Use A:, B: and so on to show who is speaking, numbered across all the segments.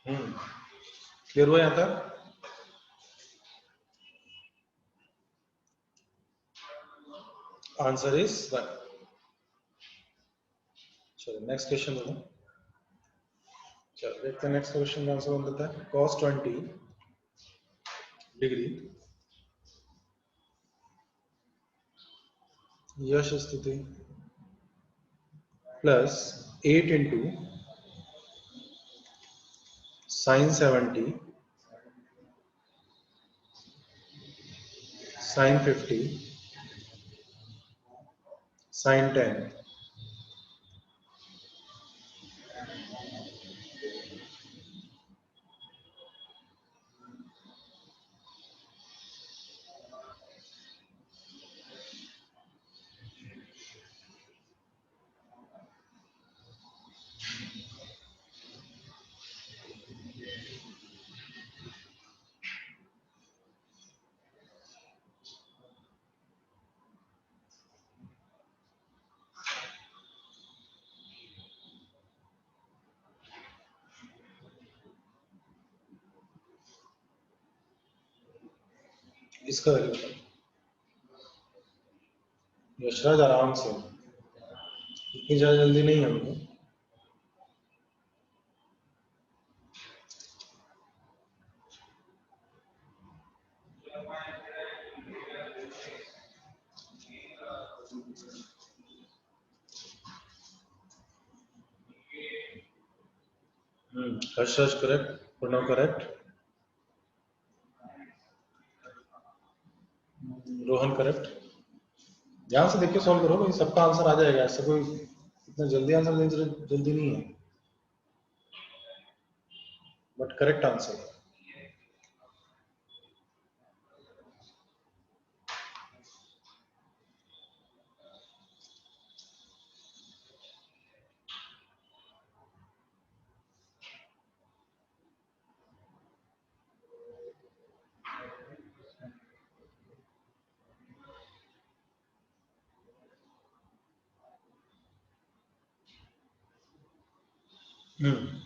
A: Clear हुआ यहाँ तक? Answer is 1। चलो नेक्स्ट क्वेश्चन देखो। चलो देखते हैं नेक्स्ट क्वेश्चन का आंसर कौन देता है। cos 20 डिग्री यश स्थिति plus 8 into sine 70 sine 50 sine 10। इसका वैल्यू बताओ। यशराज आराम से, इतनी ज्यादा जल्दी नहीं है हमको। Harshraj correct, Pranav correct, Rohan correct. ध्यान से देखिए सॉल्व करो, भाई सबका आंसर आ जाएगा। ऐसा कोई इतना जल्दी आंसर देने से जल्दी नहीं है, बट करेक्ट आंसर।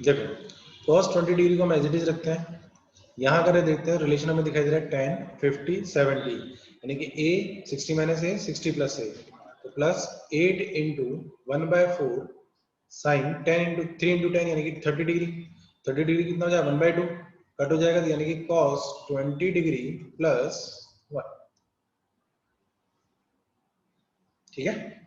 A: देखो cos 20 डिग्री को हम एज इट इज रखते हैं। यहाँ अगर देखते हैं रिलेशन हमें दिखाई दे रहा है 10 50 70, यानी कि a 60 minus a 60 plus a, तो plus 8 into 1/4 sine 10 into 3 into 10 यानी कि 30 डिग्री। 30 डिग्री कितना हो जाएगा 1/2 कट हो जाएगा, यानी कि cos 20 डिग्री प्लस 1। ठीक है।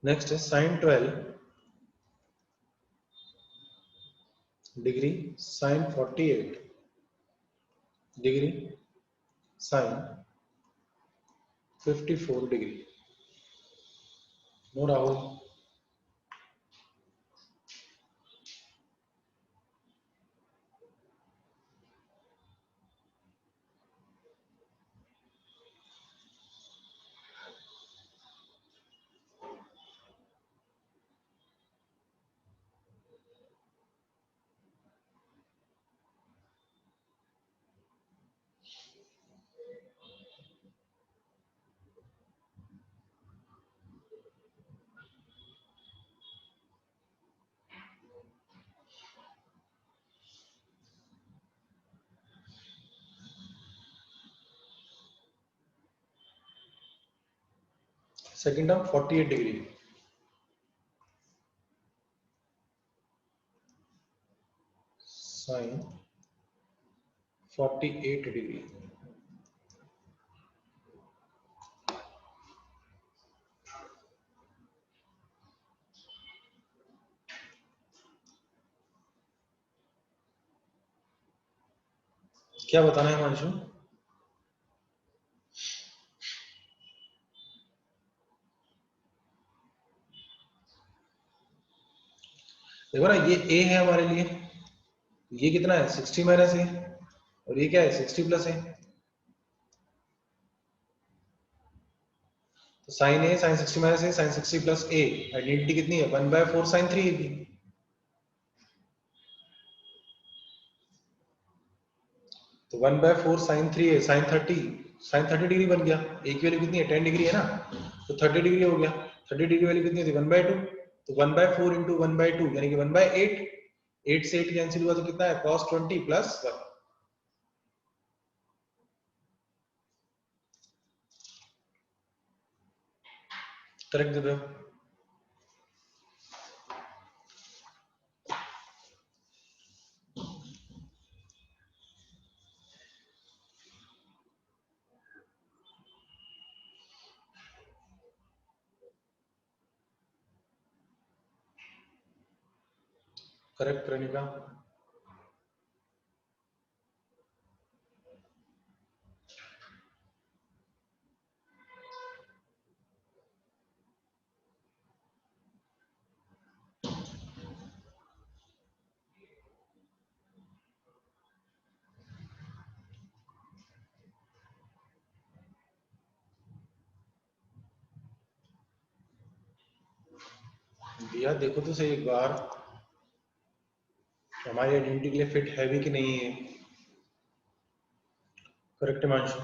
A: नेक्स्ट है sine 12 degree sine 48 degree sine 54 degree. No Rahul. Second term 48 degree sine 48 degree. क्या बताना है हिमांशु? देखो ना, ये a है हमारे लिए, ये कितना है 60 माइनस a, और ये क्या है 60 प्लस a। तो sine a sine 60 minus a sine 60 plus a, identity कितनी है 1/4 साइन 3a की। तो 1/4 साइन 3a साइन 30 डिग्री बन गया। a की वैल्यू कितनी है 10 डिग्री है ना, तो 30 डिग्री हो गया। 30 डिग्री वैल्यू कितनी थी 1/2, तो 1/4 इंटू 1/2 यानी कि 1/8। 8 से 8 कैंसिल हुआ तो कितना है cos 20 प्लस 1। करेक्ट दे दो। करेक्ट करने का। दिया देखो तो सही एक बार, हमारी आइडेंटिटी के लिए फिट है भी कि नहीं है। करेक्ट मांशु।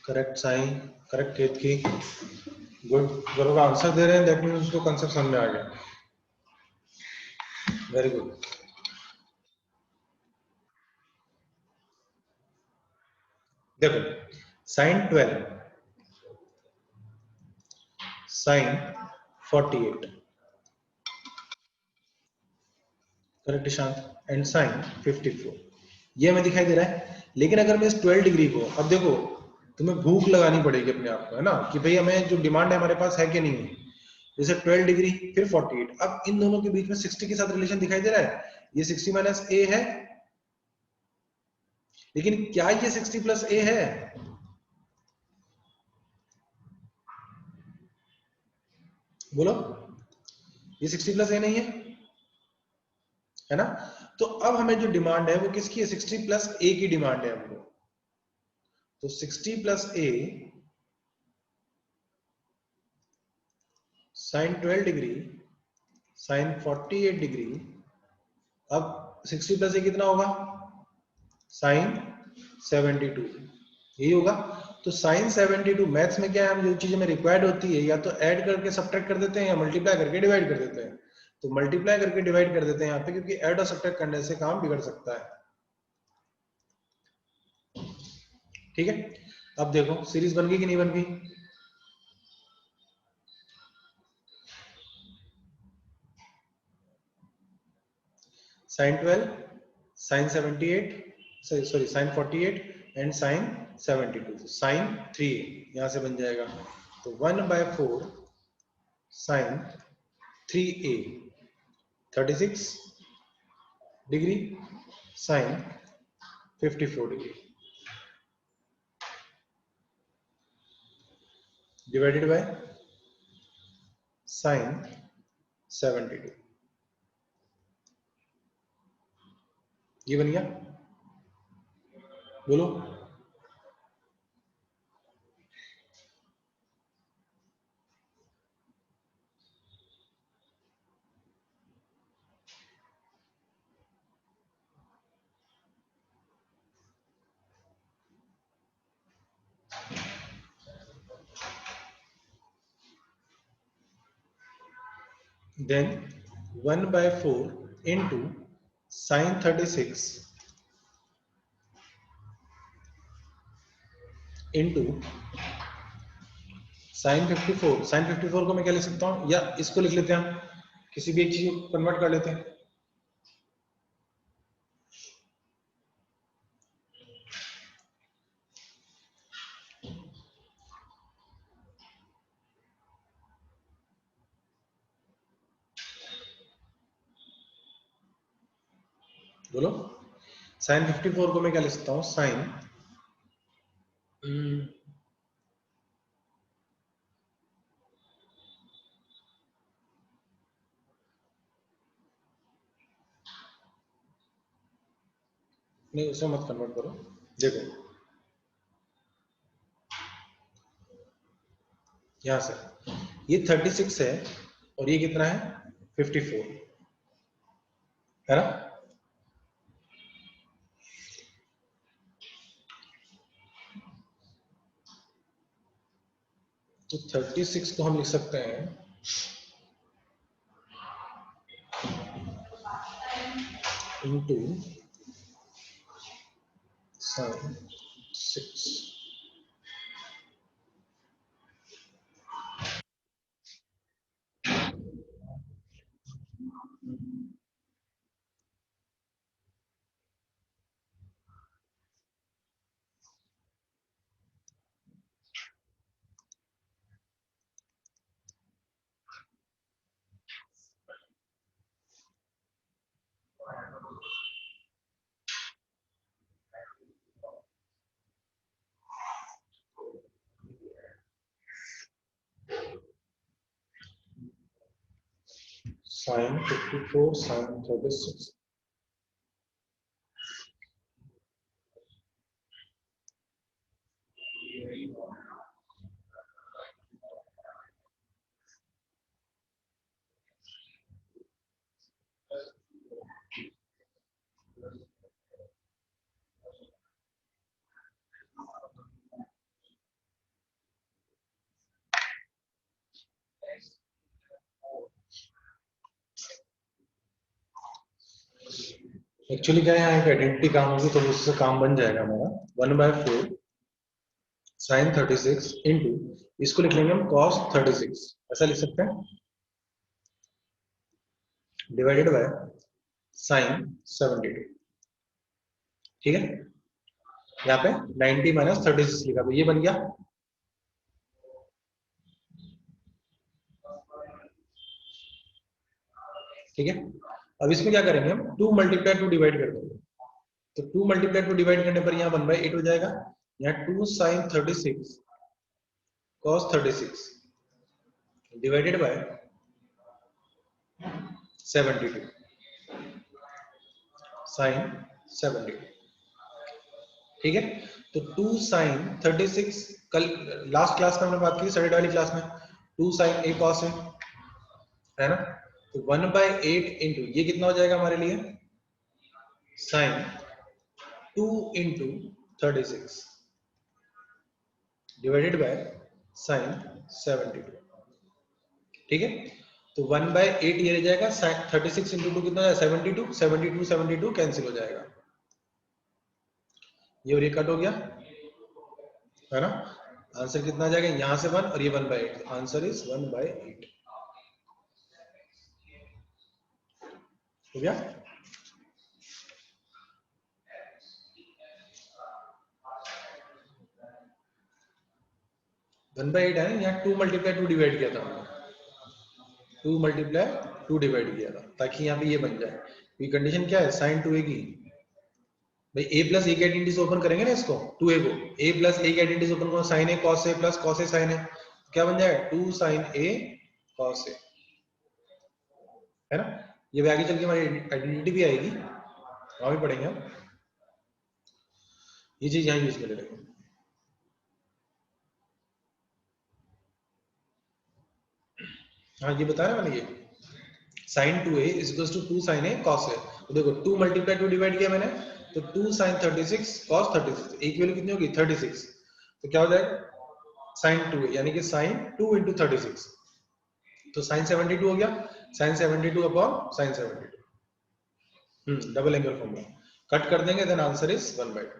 A: करेक्ट साइन, करेक्ट केतकी। गुड, अगर वो आंसर दे रहे हैं दैट मींस उसको कंसेप्ट समझ में आ गया। Very good. देखो साइन 12 साइन 48, करेक्ट शांत, एंड साइन 54, ये हमें दिखाई दे रहा है। लेकिन अगर मैं इस 12 डिग्री को, अब देखो तुम्हें भूख लगानी पड़ेगी अपने आप को, है ना, कि भाई हमें जो डिमांड है हमारे पास है कि नहीं है। जैसे 12 डिग्री फिर 48, अब इन दोनों के बीच में 60 के साथ रिलेशन दिखाई दे रहा है, ये 60 माइनस ए है, लेकिन क्या ये 60 प्लस ए है? बोलो, ये 60 प्लस ए नहीं है ना? तो अब हमें जो डिमांड है वो किसकी है 60 प्लस ए की डिमांड है हमको। तो 60 प्लस ए साइन 12 डिग्री साइन 48 डिग्री, अब 60 प्लस ए कितना होगा साइन 72, यही होगा। तो साइन 72 मैथ्स में क्या है, हम जो चीज हमें रिक्वायर्ड होती है या तो ऐड करके सब्ट्रैक्ट कर देते हैं या मल्टीप्लाई करके डिवाइड कर देते हैं। तो मल्टीप्लाई करके डिवाइड कर देते हैं यहाँ पे, क्योंकि ऐड और सब्ट्रैक्ट करने से काम बिगड़ सकता है। ठीक है, अब देखो सीरीज बन गई कि नहीं बन गई? Sine 12 sine 78, sorry sine 48 and sine 72, sine 3 यहां से बन जाएगा। तो 1/4 sine 3a 36 degree sine 54 degree divided by sine 72, ये बन गया। बोलो, then 1/4 into sin 36 into sine 54, sine 54 को मैं क्या लिख सकता हूं, या इसको लिख लेते हैं हम, किसी भी एक चीज को कन्वर्ट कर लेते हैं। बोलो। साइन 54 को मैं क्या लिख सकता हूँ, साइन नहीं उसे मत कन्वर्ट करो, देखो यहां से ये 36 है और ये कितना है 54 है ना। तो 36 को हम लिख सकते हैं into sine 6। Sine 54 sine 36। Actually क्या है, यहाँ एक आइडेंटिटी काम होगी तो उससे काम बन जाएगा हमारा 1/4 साइन 36 इंटू, इसको लिख लेंगे हम कॉस 36, ऐसा लिख सकते हैं, डिवाइडेड बाय साइन 72। ठीक है, यहाँ पे 90 माइनस 36 लिखा, तो ये बन गया। ठीक है, अब इसमें क्या करेंगे हम, 2 मल्टीप्लाई 2 डिवाइड कर देंगे, तो 2 मल्टीप्लाई 2 डिवाइड करने पर यहाँ 1/8 हो जाएगा। यहाँ 2 sine 36 cos 36 divided by 72 sine 72। ठीक है, तो 2 साइन 36, कल लास्ट क्लास में हमने बात की सैटरडे वाली क्लास में, 2 साइन ए कॉस है ना, तो 1/8 इंटू ये कितना हो जाएगा हमारे लिए, sine 2 into 36 divided by sine 72। ठीक है, तो 1/8 ये रह जाएगा, 36 इंटू 2 कितना हो जाएगा 72, 72 72 कैंसिल हो जाएगा, ये और ये कट हो गया, है ना। आंसर कितना आ जाएगा, यहां से 1 और ये 1/8, आंसर इज 1/8। हो गया। 1/8 है ना, यहाँ 2 मल्टीप्लाई 2 डिवाइड किया था हमने, 2 मल्टीप्लाई 2 डिवाइड किया था ताकि यहाँ पे ये बन जाए। ये कंडीशन क्या है, साइन 2a की, भाई a प्लस ए की आइडेंटिटी से ओपन करेंगे ना इसको, 2a को a प्लस ए की आइडेंटिटी से ओपन करो, sign A cos A plus cos A sign ए, क्या बन जाएगा 2 साइन ए कॉस ए, है ना। ये भी आगे चल के हमारी आइडेंटिटी भी आएगी, वहां भी पढ़ेंगे हम, ये चीज यहाँ यूज कर लेंगे। हाँ ये बता रहा मैंने, ये sine 2a is equal to 2 sine A cos A, तो देखो 2 मल्टीप्लाई 2 डिवाइड किया मैंने, तो 2 साइन 36 कॉस 36, एक वैल्यू कितनी होगी 36, तो क्या हो जाएगा साइन 2a यानी कि साइन 2 इंटू 36, तो साइन 72 हो गया, sine 72 upon sine 72, double angle formula, cut कर देंगे, देन आंसर इज 1/8।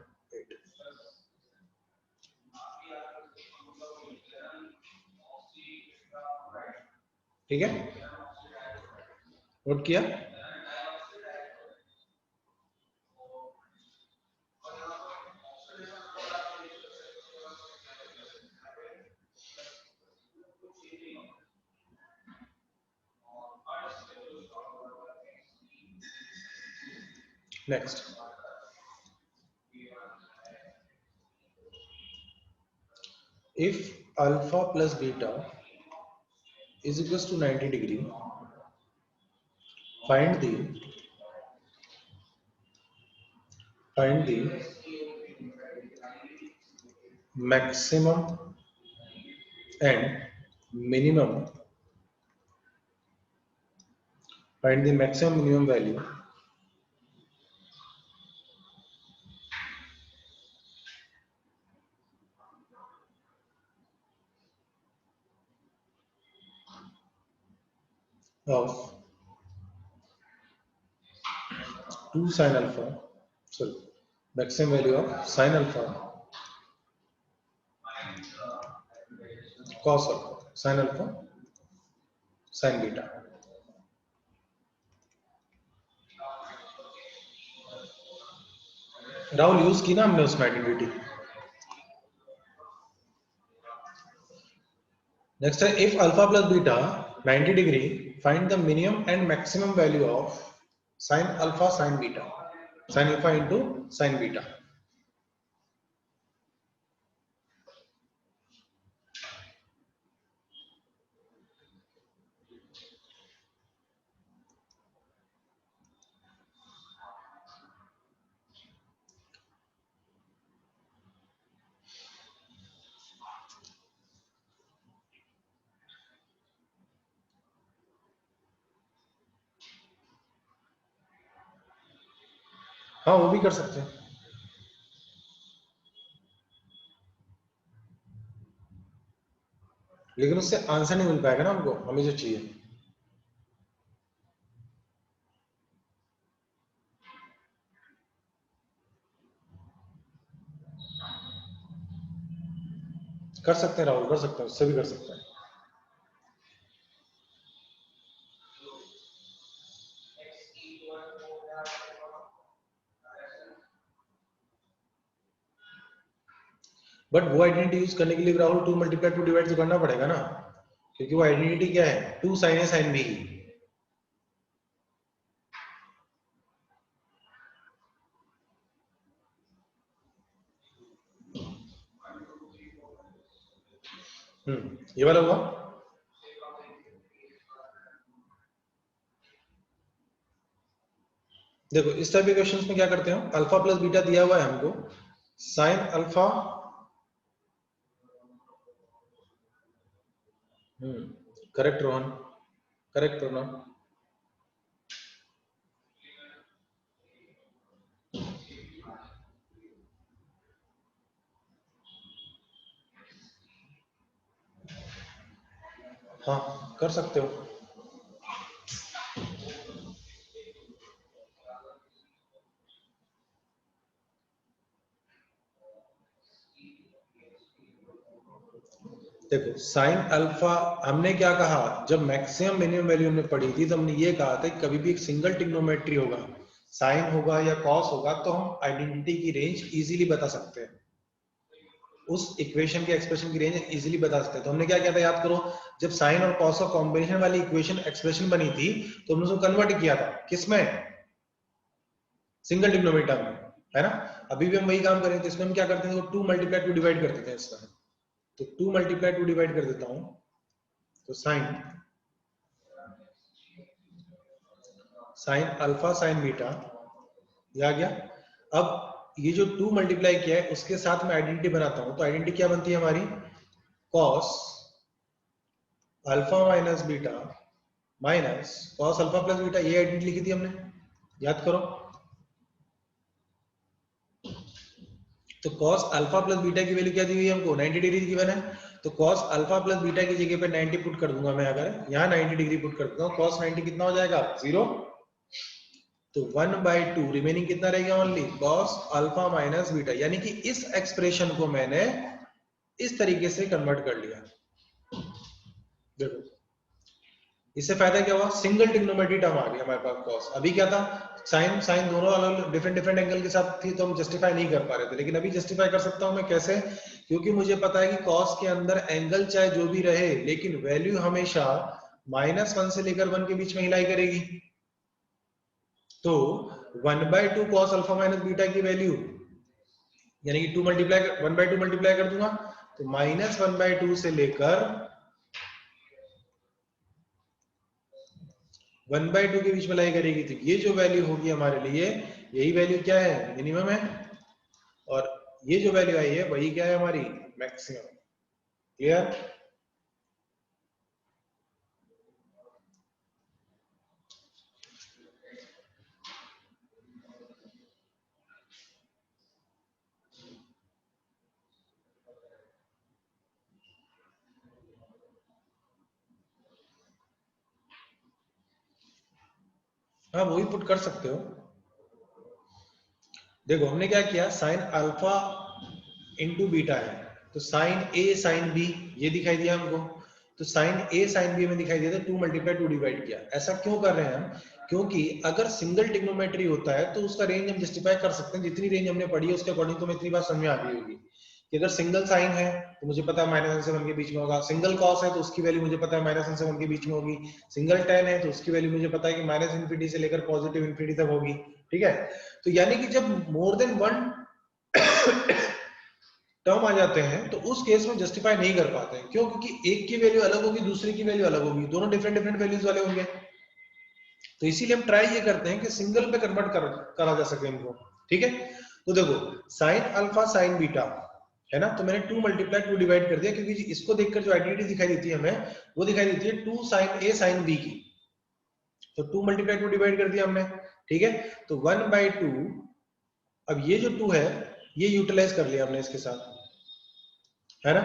A: ठीक है, नोट किया। Next, if alpha plus beta is equals to 90 degree, find the maximum and minimum, find the maximum minimum value of 2 sin alpha, sorry, maximum value of sin alpha cos alpha, sin alpha sin beta. Rahul use की ना हमने उसमें identity. Next है, if alpha plus beta 90 degree, find the minimum and maximum value of sin alpha sin beta, sin alpha into sin beta. हाँ वो भी कर सकते हैं, लेकिन उससे आंसर नहीं मिल पाएगा ना हमको, हमें जो चाहिए. कर सकते हैं राहुल, कर सकते हैं, उससे भी कर सकते हैं. बट वो आइडेंटिटी यूज करने के लिए राहुल 2 मल्टीप्लाई 2 डिवाइड तो करना पड़ेगा ना, क्योंकि वो आइडेंटिटी क्या है, 2 sin a sin b. ये वाला हुआ. देखो इस टाइप के क्वेश्चंस में क्या करते हैं, अल्फा प्लस बीटा दिया हुआ है हमको, sine alpha, correct Rohan, correct Rohan. हाँ कर सकते हो. देखो साइन अल्फा, हमने क्या कहा, जब मैक्सिमम मिनिमम वैल्यू हमने पढ़ी थी तो हमने ये कहा था कि कभी भी एक सिंगल ट्रिग्नोमेट्री होगा, साइन होगा या कॉस होगा, तो हम आइडेंटिटी की रेंज इजीली बता सकते हैं, उस इक्वेशन के एक्सप्रेशन की रेंज इजीली बता सकते हैं. तो हमने क्या किया था, याद करो, जब साइन और कॉस का कॉम्बिनेशन वाली इक्वेशन एक्सप्रेशन बनी थी तो हमने उसको कन्वर्ट किया था किसमें, सिंगल ट्रिग्नोमेट्री में, है ना. अभी भी हम वही काम करें, तो इसमें हम क्या करते हैं, 2 मल्टीप्लाई 2 डिवाइड कर देते हैं इसका. तो 2 मल्टीप्लाई 2 डिवाइड कर देता हूं, तो साइन अल्फा साइन बीटा ये आ गया. अब ये जो 2 मल्टीप्लाई किया है उसके साथ मैं आइडेंटिटी बनाता हूं, तो आइडेंटिटी क्या बनती है हमारी, cos alpha minus beta minus cos alpha plus beta. ये आइडेंटिटी लिखी थी हमने, याद करो. तो कॉस अल्फा प्लस बीटा की वैल्यू क्या दी हुई है हमको, 90 डिग्री गिवन है. तो कॉस अल्फा प्लस बीटा की जगह पे 90 पुट कर दूंगा मैं, अगर यहाँ 90 डिग्री पुट कर देता हूँ, कॉस 90 कितना हो जाएगा, 0. तो 1/2 रिमेनिंग कितना रहेगा, only cos alpha minus beta. यानी कि इस एक्सप्रेशन को मैंने इस तरीके से कन्वर्ट कर लिया. देखो इससे फायदा क्या हुआ, सिंगल ट्रिग्नोमेट्री टर्म आ गया हमारे पास कॉस. अभी क्या था, साइन साइन दोनों अलग डिफरेंट डिफरेंट एंगल के साथ थी, तो हम जस्टिफाई नहीं कर पा रहे थे, लेकिन अभी जस्टिफाई कर सकता हूं मैं. कैसे, क्योंकि मुझे पता है कि कॉस के अंदर एंगल चाहे जो भी रहे, लेकिन वैल्यू हमेशा -1 से लेकर 1 के बीच में ही लाई करेगी. तो 1/2 cos अल्फा माइनस बीटा की वैल्यू, यानी कि 1/2 मल्टीप्लाई कर दूंगा तो -1/2 से लेकर 1/2 के बीच में लाई करेगी, तो ये जो वैल्यू होगी हमारे लिए, यही वैल्यू क्या है, मिनिमम है, और ये जो वैल्यू आई है वही क्या है हमारी, मैक्सिमम। क्लियर? हाँ वही पुट कर सकते हो। देखो हमने क्या किया, साइन अल्फा इंटू बीटा है, तो साइन ए साइन बी ये दिखाई दिया हमको, तो साइन ए साइन बी में दिखाई दिया था 2 × 2 डिवाइड किया। ऐसा क्यों कर रहे हैं हम, क्योंकि अगर सिंगल ट्रिग्नोमेट्री होता है तो उसका रेंज हम जस्टिफाई कर सकते हैं, जितनी रेंज हमने पढ़ी है उसके अकॉर्डिंग तो इतनी बात समझ में आ गई होगी कि अगर सिंगल साइन है तो मुझे पता है -1 से 1 के बीच में होगा, सिंगल कॉस है तो उसकी वैल्यू मुझे पता है -1 से 1 के बीच में होगी, सिंगल टेन है तो उसकी वैल्यू मुझे पता है कि -∞ से लेकर पॉजिटिव इन्फिनिटी तक होगी। ठीक है, तो यानी कि जब मोर देन वन टर्म आ जाते हैं तो उस केस में जस्टिफाई नहीं कर पाते हैं। क्यों? क्योंकि एक की वैल्यू अलग होगी, दूसरे की वैल्यू अलग होगी, दोनों डिफरेंट डिफरेंट वैल्यूज वाले होंगे। तो इसीलिए हम ट्राई ये करते हैं कि सिंगल पे कन्वर्ट करा जा सके इनको। ठीक है, तो देखो साइन अल्फा साइन बीटा है ना, तो मैंने 2 × 2 डिवाइड कर दिया, क्योंकि इसको देखकर जो आइडेंटिटी दिखाई देती है हमें, वो दिखाई देती है 2 sin a sin b की, तो 2 × 2 डिवाइड कर दिया हमने। ठीक है, तो 1/2, अब ये जो 2 है ये यूटिलाइज कर लिया हमने इसके साथ, है ना,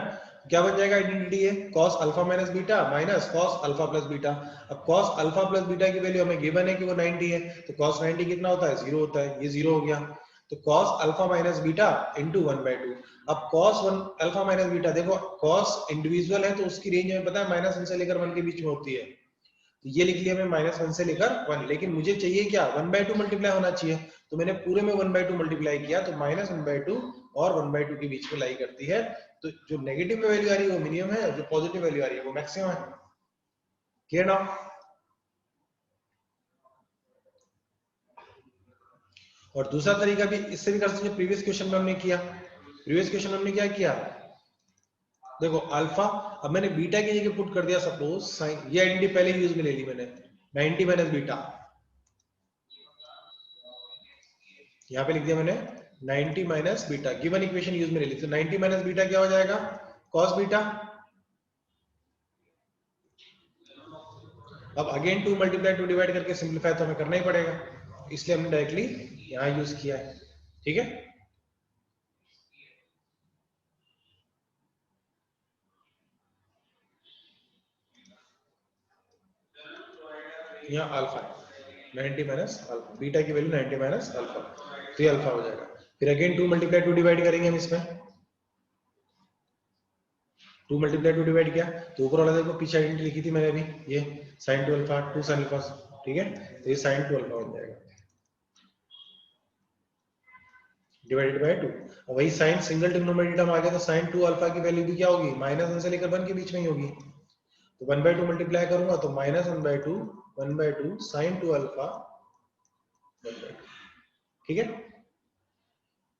A: क्या बन जाएगा आइडेंटिटी है, cos alpha minus beta minus cos alpha plus beta. अब cos अल्फा प्लस बीटा की वैल्यू हमें गिवन है कि वो 90 है, तो cos 90 कितना होता है, 0 होता है, ये 0 हो गया, तो cos alpha minus beta into 1/2। अब cos 1 अल्फा माइनस बीटा, देखो cos इंडिविजुअल है तो उसकी रेंज हमें पता है -1 से लेकर 1 के बीच में होती है, तो ये लिख लिया मैं -1 से लेकर 1, लेकिन मुझे चाहिए क्या, 1/2 मल्टीप्लाई होना चाहिए, तो मैंने पूरे में 1/2 मल्टीप्लाई किया, तो -1/2 और 1/2 के बीच में लाई करती है, तो जो नेगेटिव में वैल्यू आ रही है वो मिनिमम है, और जो पॉजिटिव वैल्यू आ रही है वो मैक्सिमम है। क्लियर ना? और दूसरा तरीका भी इससे भी कर सकते हैं, प्रीवियस क्वेश्चन में हमने किया, प्रीवियस क्वेश्चन में हमने क्या किया, देखो अल्फा, अब मैंने बीटा की जगह पुट कर दिया सपोज साइन, ये आइडेंटिटी पहले यूज में ले ली मैंने, 90 माइनस बीटा, यहाँ पे लिख दिया मैंने 90 minus beta, given equation use में ले ली, तो 90 माइनस बीटा क्या हो जाएगा, cos बीटा। अब अगेन 2 × 2 डिवाइड करके सिंप्लीफाई तो हमें करना ही पड़ेगा, इसलिए हमने डायरेक्टली यहाँ यूज किया है। ठीक है, यहाँ अल्फा 90 माइनस अल्फा, बीटा की वैल्यू 90 माइनस अल्फा, तो ये अल्फा हो जाएगा। फिर अगेन 2 × 2 डिवाइड करेंगे हम इसमें, 2 × 2 डिवाइड किया, तो ऊपर वाला देखो पीछे आइडेंटिटी लिखी थी मैंने अभी, ये sin 2 अल्फा 2 sin अल्फा, ठीक है, तो ये sin 2 अल्फा बन जाएगा डिवाइडेड बाय 2। और वही sin सिंगल डिनोमिनेटर में आ गया, तो sin 2 अल्फा की वैल्यू भी क्या होगी, -1 से लेकर 1 के बीच में ही होगी, तो 1/2 मल्टीप्लाई करूंगा तो -1/2 sin 2 अल्फा 1/2। ठीक है,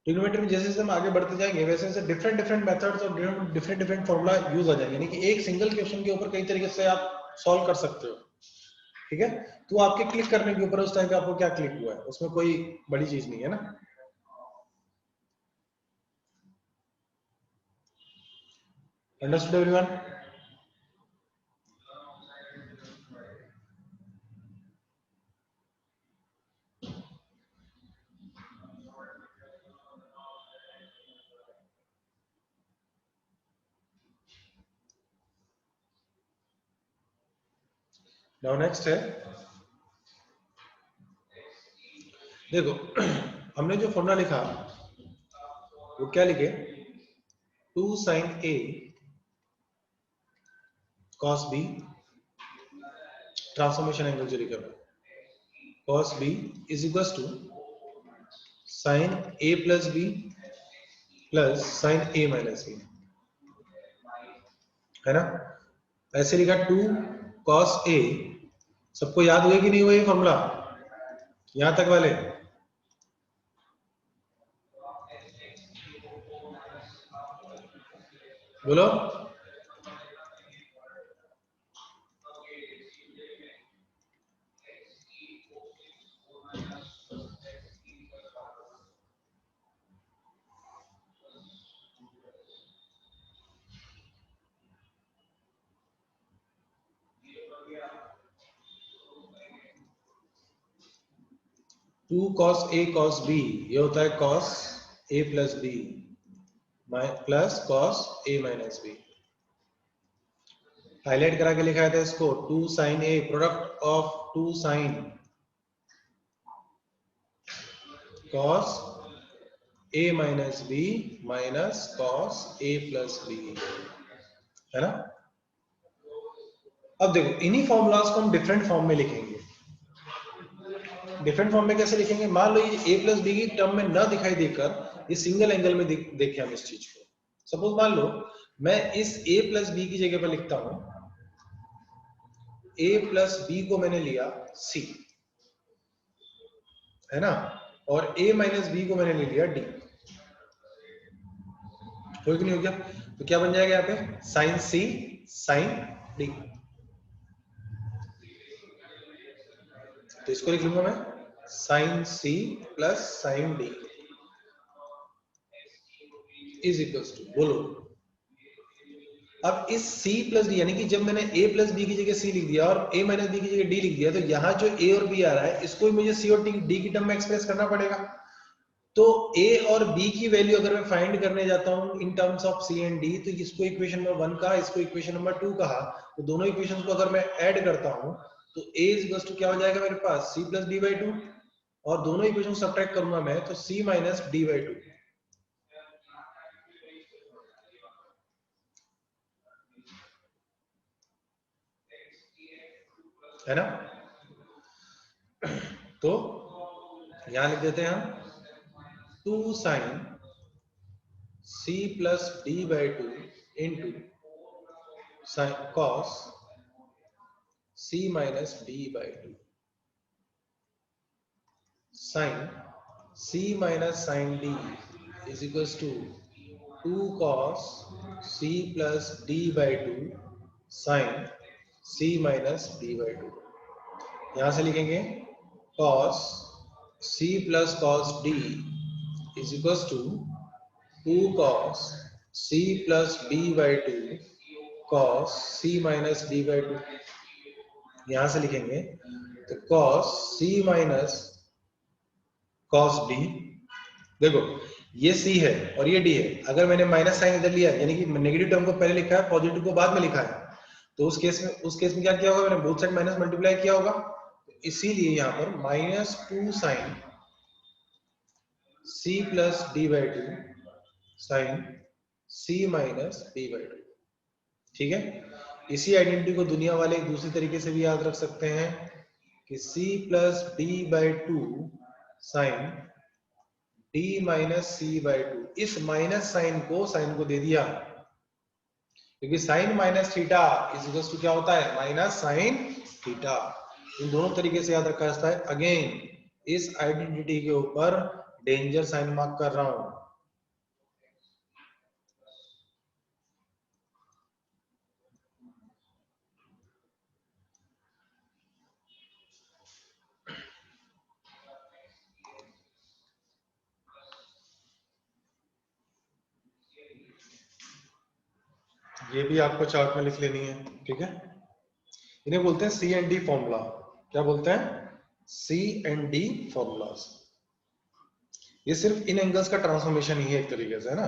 A: ट्रिग्नोमेट्री में जैसे जैसे हम आगे बढ़ते जाएंगे वैसे वैसे डिफरेंट डिफरेंट मेथड्स और डिफरेंट डिफरेंट फॉर्मूला यूज आ जाएंगे, यानी कि एक सिंगल क्वेश्चन के ऊपर कई तरीके से आप सॉल्व कर सकते हो। ठीक है, तो आपके क्लिक करने के ऊपर उस टाइम पे आपको क्या क्लिक हुआ है, उसमें कोई बड़ी चीज नहीं है ना। Understood everyone? नाउ नेक्स्ट है, देखो हमने जो फॉर्मूला लिखा वो क्या लिखे, 2 sin A cos B, transformation angle जो लिखा cos B is equal to sin A plus B plus sin A minus B, है ना, ऐसे लिखा 2 cos A, सबको याद हुए कि नहीं हुए ये फॉर्मूला, यहां तक वाले? बोलो। Two cos A cos B, ये होता है cos A plus B plus cos A minus B. Highlight करा के लिखा था इसको, two sine A, product of two sine cos A minus B minus cos A plus B, है ना। अब देखो इन्हीं फॉर्मूलाज को हम डिफरेंट फॉर्म में लिखेंगे। डिफरेंट फॉर्म में कैसे लिखेंगे? मान लो ये a प्लस बी की टर्म में न दिखाई देकर ये सिंगल एंगल में देखें हम इस चीज को। सपोज मान लो मैं इस a प्लस बी की जगह पर लिखता हूं, a प्लस बी को मैंने लिया c, है ना, और a माइनस बी को मैंने ले लिया d। हो कि नहीं हो गया? तो क्या बन जाएगा यहाँ पे? Sine c sine d। तो इसको लिख लूंगा मैं sine c plus sine d is equals to, बोलो। अब इस c प्लस डी, यानी कि जब मैंने a प्लस बी की जगह c लिख दिया और a माइनस बी की जगह d लिख दिया, तो यहाँ जो a और b आ रहा है इसको मुझे c और d की टर्म में एक्सप्रेस करना पड़ेगा। तो a और b की वैल्यू अगर मैं फाइंड करने जाता हूँ in terms of c and d, तो इसको इक्वेशन नंबर 1 कहा, इसको इक्वेशन नंबर 2 कहा, तो दोनों इक्वेशन को अगर मैं ऐड करता हूँ तो a इज इक्वल्स टू क्या हो जाएगा मेरे पास? c प्लस d बाई 2, और दोनों इक्वेशन सब्ट्रैक्ट करूंगा मैं तो c माइनस d बाई 2, है ना। तो यहां लिख देते हैं हम 2 sine c plus d by 2 into sine cos c minus d by 2 sine c minus sine d is equals to 2 cos c plus d by 2 sine c minus d by 2। यहां से लिखेंगे cos c plus cos d is equals to 2 cos c plus d by 2 cos c minus d by 2। यहां से लिखेंगे तो cos c minus cos d, देखो ये c है और ये d है, अगर मैंने माइनस साइन इधर लिया यानी कि नेगेटिव टर्म को पहले लिखा है, पॉजिटिव को बाद में लिखा है, तो उस केस में क्या किया होगा? मैंने बोथ साइड माइनस मल्टीप्लाई किया होगा, तो इसीलिए यहाँ पर minus 2 sine c plus d by 2 sine c minus d by 2। ठीक है, इसी आइडेंटिटी को दुनिया वाले एक दूसरी तरीके से भी याद रख सकते हैं कि c plus d by 2 sine d minus c by 2, इस माइनस साइन को दे दिया क्योंकि sine minus theta is equal to क्या होता है? Minus sine theta. इन दोनों तरीके से याद रखा जाता है। अगेन इस आइडेंटिटी के ऊपर डेंजर साइन मार्क कर रहा हूं। ये भी आपको चार्ट में लिख लेनी है, ठीक है। इन्हें बोलते हैं सी एंड डी फॉर्मूला। क्या बोलते हैं? सी एंड डी फॉर्मूलाज। ये सिर्फ इन एंगल्स का ट्रांसफॉर्मेशन ही है एक तरीके से, है ना।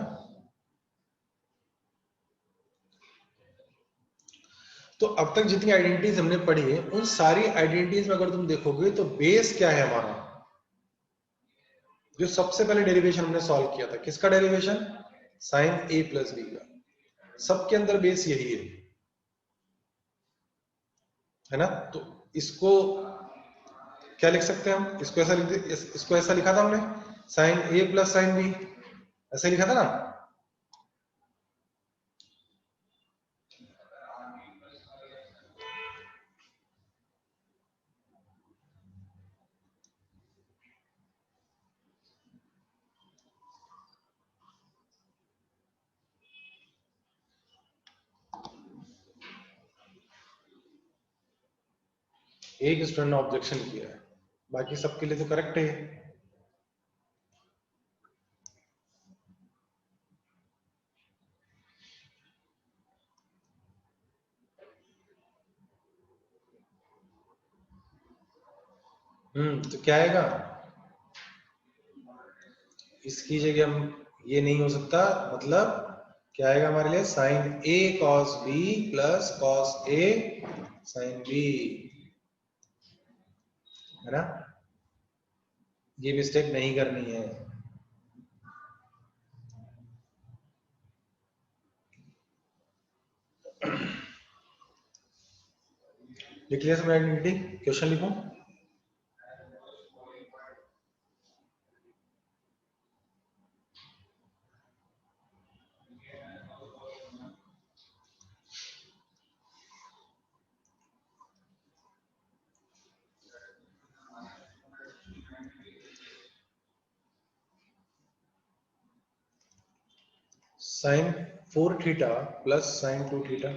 A: तो अब तक जितनी आइडेंटिटीज हमने पढ़ी है उन सारी आइडेंटिटीज में अगर तुम देखोगे तो बेस क्या है हमारा? जो सबसे पहले डेरिवेशन हमने सॉल्व किया था, किसका डेरिवेशन? साइन ए प्लस बी का। सबके अंदर बेस यही है ना। तो इसको क्या लिख सकते हैं हम? इसको ऐसा लिखा था हमने, साइन ए प्लस साइन बी, ऐसे लिखा था ना। एक स्टूडेंट ने ऑब्जेक्शन किया है, बाकी सबके लिए तो करेक्ट है। तो क्या आएगा, इसकी जगह हम ये नहीं हो सकता, मतलब क्या आएगा हमारे लिए, sign A cos B plus cos A sine B, है ना। ये मिस्टेक नहीं करनी है। लिख लिया सब आइडेंटिटी, क्वेश्चन लिखूं। Sine 4 theta plus sine 2 theta,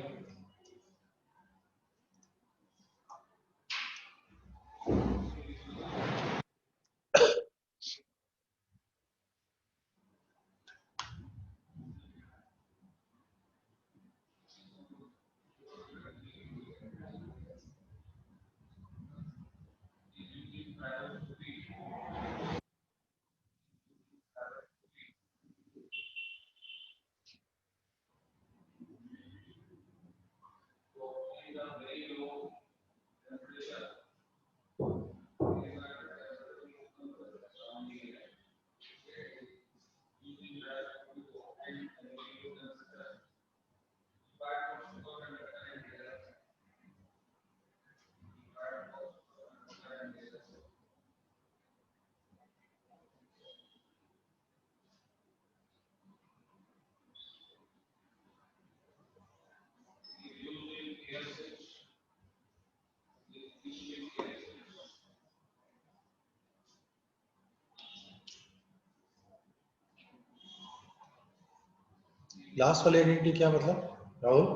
A: last वाली आइडेंटिटी क्या मतलब Rahul,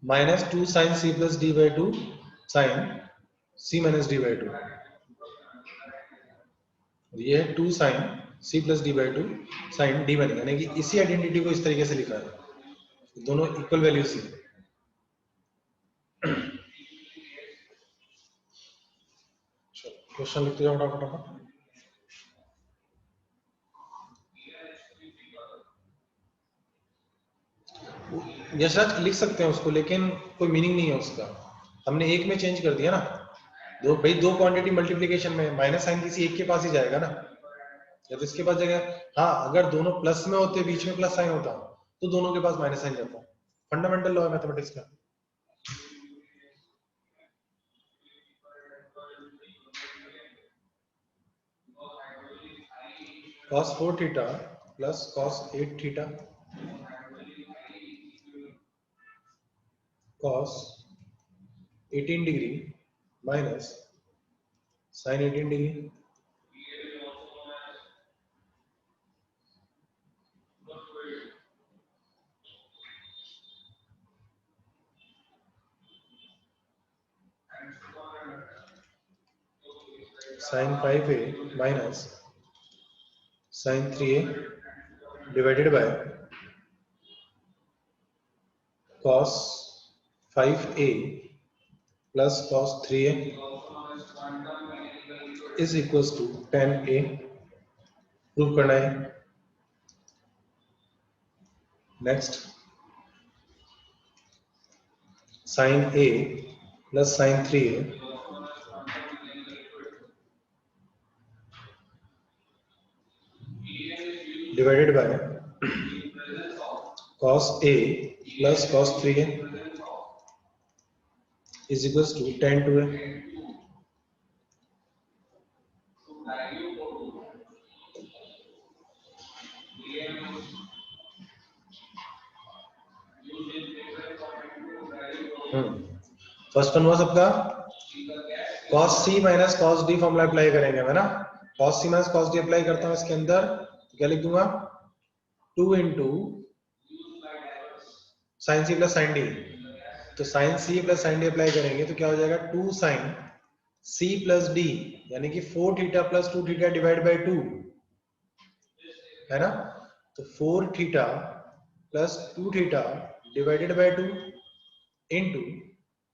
A: -2 sine C plus D by 2 sine C minus D by 2, ये है 2 sine C plus D by 2 sine D बनेगा, यानी कि इसी आइडेंटिटी को इस तरीके से लिखा है, दोनों इक्वल वैल्यूज ही। क्वेश्चन लिखते जाओ फटाफट। यशराज लिख सकते हैं उसको, लेकिन कोई मीनिंग नहीं है उसका, हमने एक में चेंज कर दिया ना, दो भाई, दो क्वांटिटी मल्टीप्लिकेशन में माइनस साइन किसी एक के पास ही जाएगा ना, या तो इसके पास जाएगा। हाँ, अगर दोनों प्लस में होते, बीच में प्लस साइन होता, तो दोनों के पास माइनस साइन जाता। फंडामेंटल लॉ है मैथमेटिक्स का। cos 4 theta plus cos 8 theta cos 18 degree minus sin 18 degree, sin 5a minus sin 3a divided by cos 5a plus cos 3a is equals to 10a। Prove करना है। Next, sin a plus sin 3a divided by cos a plus cos 3a is equals to 10 to a। First one हुआ सबका, cos c minus cos d formula apply करेंगे, है ना। cos c minus cos d apply करता हूं इसके अंदर, तो क्या लिख दूंगा, 2 into sine C plus sine D, तो sine C plus sine D apply करेंगे तो क्या हो जाएगा 2 साइन सी प्लस डी यानी कि 4 theta plus 2 theta divide by 2 है ना। तो 4 theta plus 2 theta divided by 2 into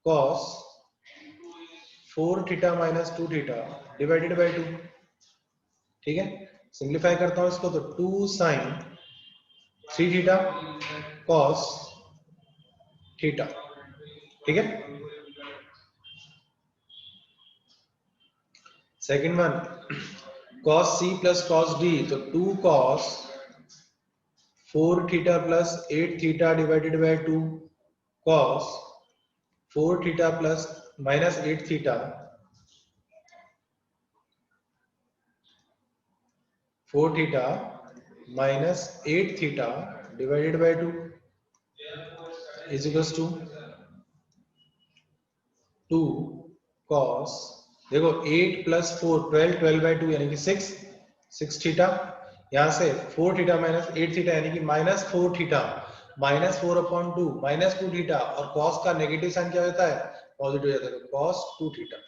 A: cos 4 theta minus 2 theta divided by 2। ठीक है, सिंप्लीफाई करता हूं इसको तो 2 साइन 3 थीटा कॉस थीटा। ठीक है, second one cos c plus cos d तो 2 cos 4 theta plus 8 theta divided by 2 cos 4 theta plus minus 8 theta 4 theta minus 8 theta divided by 2 is equals to 2 cos देखो 8 plus 4 12 12 bye 2 यानी कि 6 theta यहां से 4 theta minus 8 theta यानी कि minus 4 theta minus 4 upon 2 minus 2 theta और cos का negative sign क्या होता है पॉजिटिव हो जाता है तो cos 2 थीटा।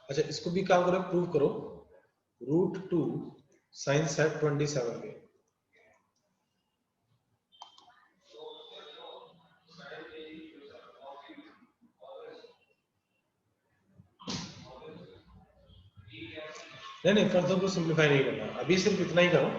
A: अच्छा इसको भी काम करो प्रूव करो √2 साइन सेट 27 के नहीं फर्दर को सिंप्लीफाई नहीं करना अभी सिर्फ इतना ही करो।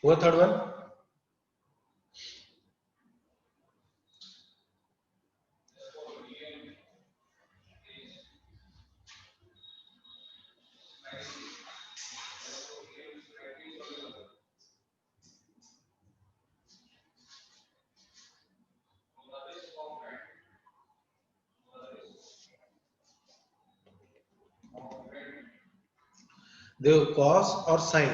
A: हुआ थर्ड वन देखो कॉस और साइन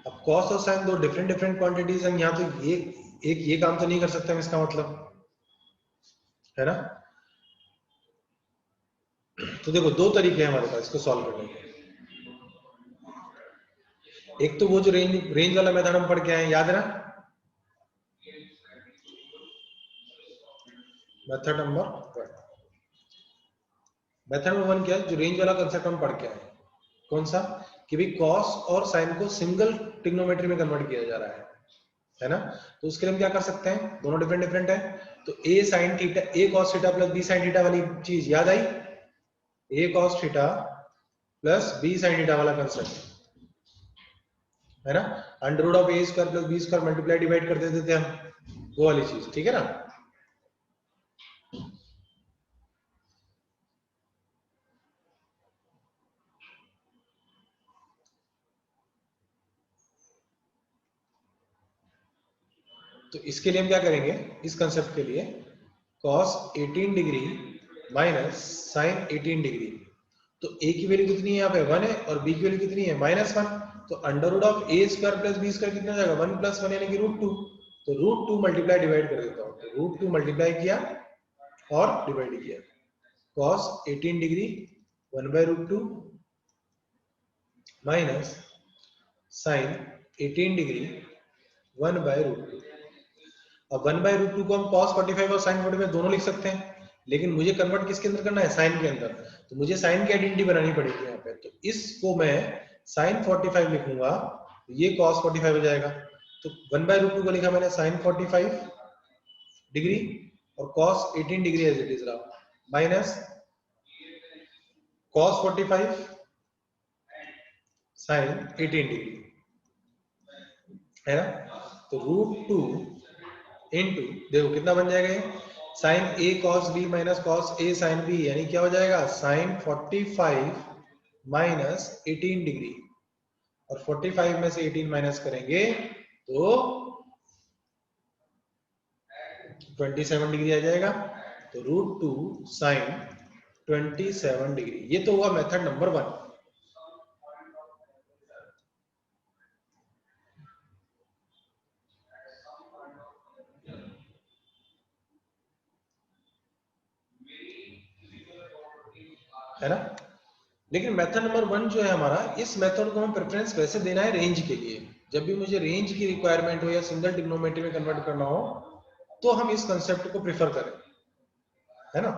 A: अब कॉस और साइन दो डिफरेंट डिफरेंट क्वांटिटीज हैं यहाँ तो ये काम तो नहीं कर सकते हम इसका मतलब है ना। तो देखो दो तरीके हैं हमारे पास इसको सॉल्व करने के। एक तो वो जो रेंज वाला मेथड हम पढ़ के आए याद है ना मेथड नंबर 1 क्या है जो रेंज वाला कंसेप्ट हम पढ़ के आए कौन सा कि भाई कॉस और साइन को सिंगल ट्रिग्नोमेट्री में कन्वर्ट किया जा रहा है ना। तो उसके लिए हम क्या कर सकते हैं दोनों डिफरेंट डिफरेंट है तो A sine theta A cos theta plus B sine theta वाली चीज याद आई A cos theta plus B sine theta वाला कंसेप्ट है ना under root of A square plus B square multiply divide कर देते थे हम वो वाली चीज ठीक है ना। तो इसके लिए हम क्या करेंगे इस कंसेप्ट के लिए cos 18 degree minus sine 18 degree तो a की वैल्यू कितनी है यहाँ पे 1 है और b की वैल्यू कितनी है -1 तो under root of A square plus B square कितना जाएगा 1 + 1 यानी कि √2 तो √2 मल्टीप्लाई डिवाइड कर देता हूँ तो √2 मल्टीप्लाई किया और डिवाइड किया cos 18 degree 1/√2 minus sine 18 degree 1/√2। अब 1/√2 को हम cos 45 और sin 45 दोनों लिख सकते हैं लेकिन मुझे कन्वर्ट किसके अंदर करना है साइन के अंदर तो मुझे साइन की आइडेंटिटी बनानी पड़ेगी यहाँ पे तो इसको मैं sin 45 लिखूंगा ये cos 45 हो जाएगा तो 1/√2 को लिखा मैंने sin 45 डिग्री और cos 18 degree as it is रहा माइनस cos 45 sin 18 डिग्री है ना। तो √2 इंटू देखो कितना बन जाएगा ये sign A cos B minus cos A sine B, यानी क्या हो जाएगा साइन 45 माइनस 18 डिग्री, और 45 में से 18 माइनस करेंगे तो 27 डिग्री आ जाएगा। तो √2 साइन 27 डिग्री, ये तो हुआ मेथड नंबर 1। है ना। लेकिन मेथड नंबर 1 जो है हमारा, इस मेथड को हम प्रेफरेंस वैसे देना है रेंज के लिए। जब भी मुझे रेंज की रिक्वायरमेंट हो या सिंगल ट्रिग्नोमेट्री में कन्वर्ट करना हो तो हम इस कंसेप्ट को प्रेफर करें, है ना।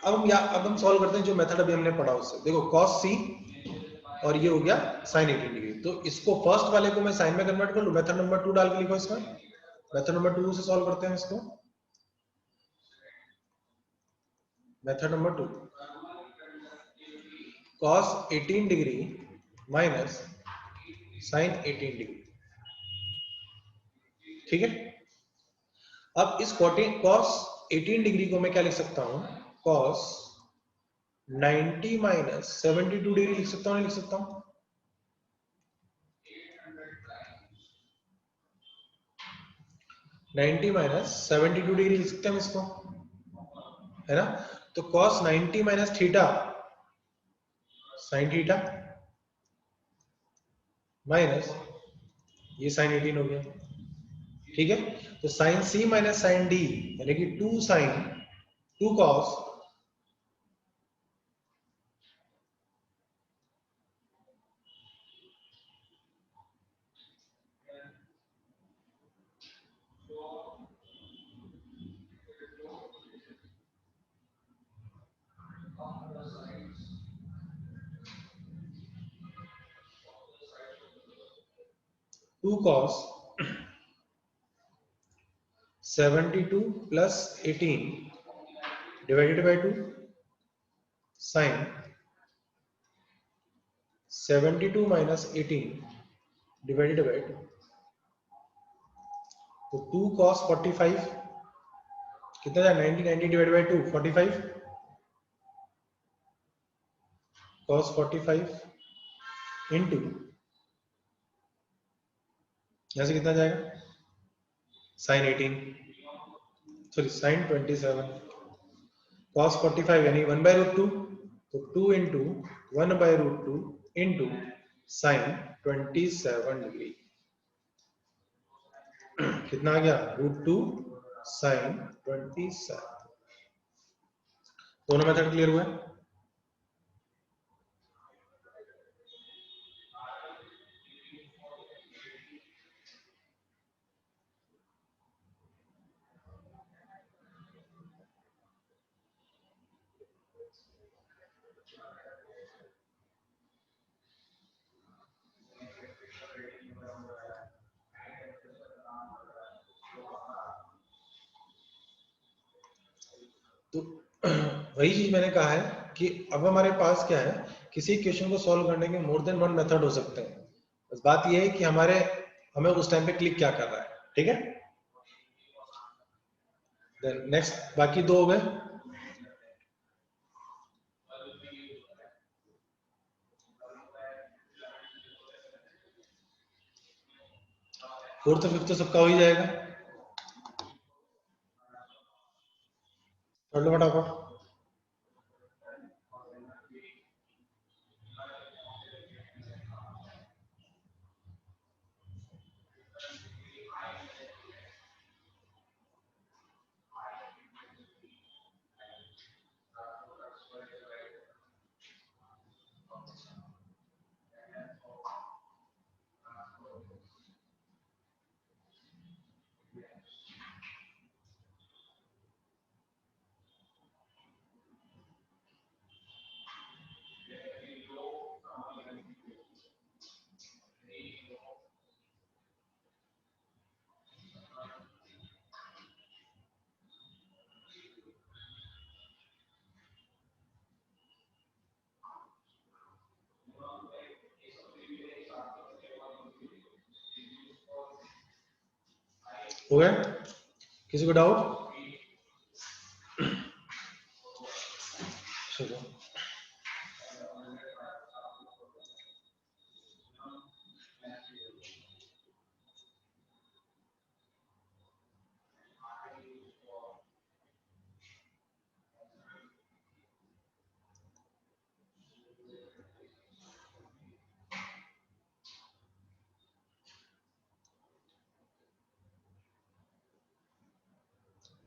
A: अब हम सॉल्व करते हैं जो मेथड अभी हमने पढ़ा उससे। देखो cos c और ये हो गया sin 18 डिग्री, तो इसको फर्स्ट वाले को मैं साइन में कन्वर्ट कर लूं, मेथड नंबर 2 डाल के लिखो इसमें। मेथड नंबर 2 से सॉल्व करते हैं इसको। Method number 2, cos 18 degree minus sin 18 degree, ठीक है। अब इस cos 18 डिग्री को मैं क्या लिख सकता हूं, cos 90 माइनस 72 डिग्री लिख सकता हूं, नहीं लिख सकता हूं। नाइनटी माइनस 72 डिग्री लिख सकते हैं हम इसको, है ना। तो cos 90 minus theta sin theta minus ये sin 18 हो गया, ठीक है। तो sin c minus sin d यानी कि 2 sin 2 cos 2 cos 72 plus 18 divided by 2 sin 72 minus 18 divided by 2। तो 2 cos 45 कितना जाए 90, 90 डिवाइडेड बाय 2 45 cos 45 इंटू यहां से कितना जाएगा sin 18, सॉरी sin 27 cos 45 यानी 1/√2, तो 2 इंटू 1/√2 इंटू sin 27 डिग्री, कितना आ गया √2 sin 27। दोनों मेथड क्लियर हुआ। तो वही चीज मैंने कहा है कि अब हमारे पास क्या है, किसी क्वेश्चन को सॉल्व करने के मोर देन 1 मेथड हो सकते हैं। बस बात यह है कि हमें उस टाइम पे क्लिक क्या कर रहा है, ठीक है। देन नेक्स्ट बाकी 2 हो गए। फोर्थ फिफ्थ तो सबका हो ही जाएगा, कर लो फटाफट। हो गया? किसी को डाउट? चलो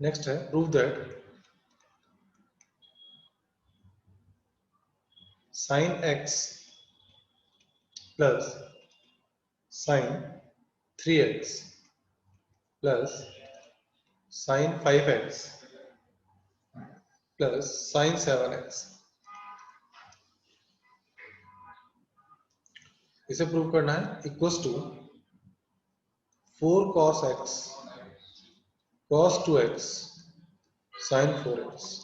A: नेक्स्ट है prove that sin x plus sin 3x plus sin 5x plus sin 7x, इसे प्रूव करना है, equals to 4 cos x cos 2x sin 4x।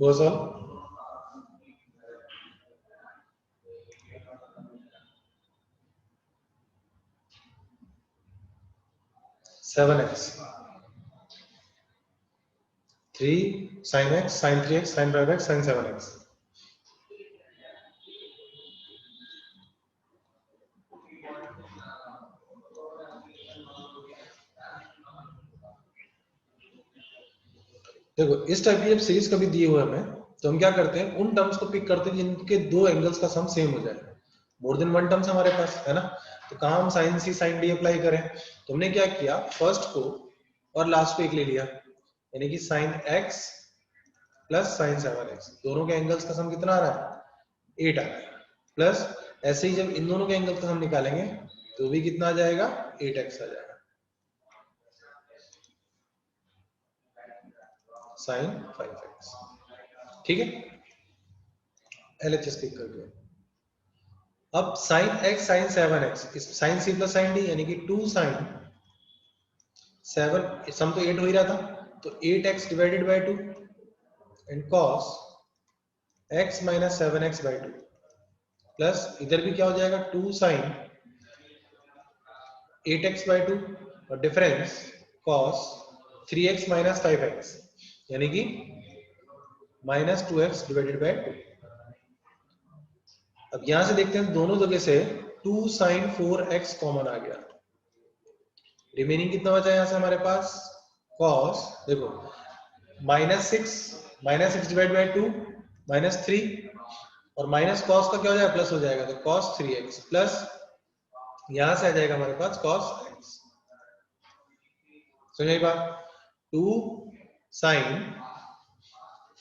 A: वो सब 7x 3 sin x sin 3x sin 5x sin 7x। देखो इस type की जब series कभी दी हुआ हमें तो हम क्या करते हैं, उन टर्म्स को पिक करते हैं जिनके दो एंगल्स का सम सेम हो जाए। मोर देन वन टर्म्स हमारे पास है ना, तो कहाँ हम साइन सी साइन डी अप्लाई करें। तो हमने क्या किया, फर्स्ट को और लास्ट को एक ले लिया, यानी कि sine x plus sign 7x, दोनों के एंगल्स का सम कितना आ रहा है 8 आ रहा है। प्लस ऐसे ही जब इन दोनों के एंगल का सम निकालेंगे तो भी कितना आ जाएगा 8x आ जाएगा साइन 5x। ठीक है, LHS क्लिक कर दिया। अब sine x sine 7x, sine c plus sine d यानी कि 2 साइन 7, सम तो 8 हो ही रहा था, तो 8x divided by 2 and cos x minus 7x by 2 plus इधर भी क्या हो जाएगा 2 साइन 8x बाय 2 और difference cos 3x minus 5x यानी कि माइनस 2x डिवाइडेड बाय 2। अब यहां से देखते हैं दोनों जगह से 2 साइन 4x कॉमन आ गया, रिमेनिंग कितना बचा यहां से हमारे पास cos, देखो minus six divide by 2 minus 3 और माइनस cos का क्या हो जाएगा प्लस हो जाएगा, तो cos 3x प्लस यहां से आ जाएगा हमारे पास cos x। समझ बात, 2 साइन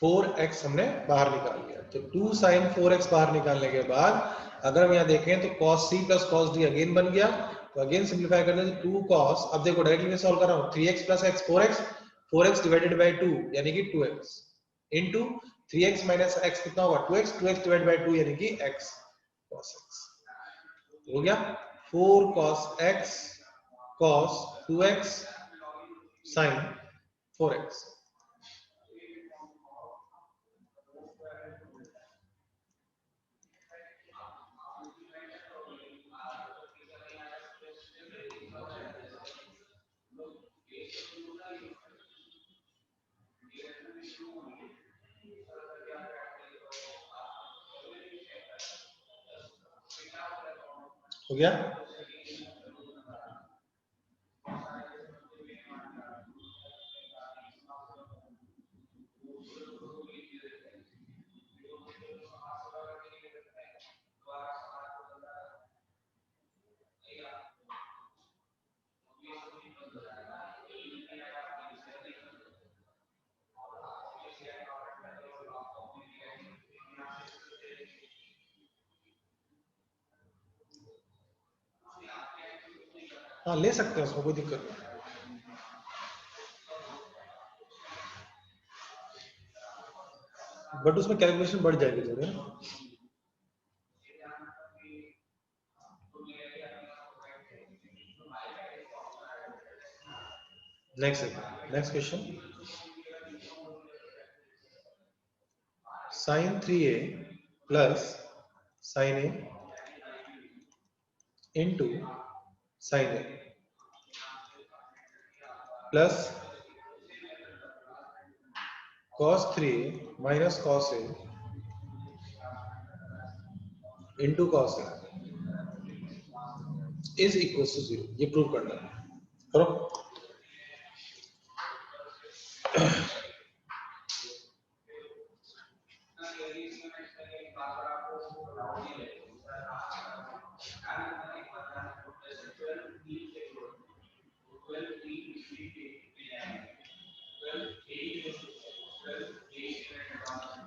A: 4x हमने बाहर निकाल लिया, तो 2 साइन 4x बाहर निकालने के बाद अगर हम यहाँ देखें तो cos c plus cos d again बन गया, तो अगेन सिंप्लीफाई कर दें तो 2 cos, अब देखो डायरेक्टली मैं सॉल्व कर रहा हूँ 3x plus x 4x divided by 2 यानी कि 2x into 3x minus x कितना होगा 2x डिवाइडेड बाय 2 यानी कि x cos x हो गया 4 cos x cos 2x sin 4x। हो गया? हाँ ले सकते हैं, उसमें कोई दिक्कत नहीं। बट उसमें कैलकुलेशन बढ़ जाएगी थोड़ी। Next question, sin 3a plus sin a into sin a plus cos 3a minus cos a into cos a is equals to 0। ये प्रूव करना है, करो।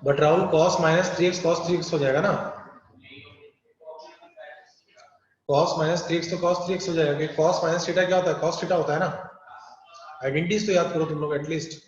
A: But Rahul cos minus 3x cos 3x हो जाएगा ना, cos माइनस 3x तो cos 3x हो जाएगा। cos माइनस थीटा क्या होता है? cos थीटा होता है ना। आइडेंटिटीज तो याद करो तुम लोग एटलीस्ट।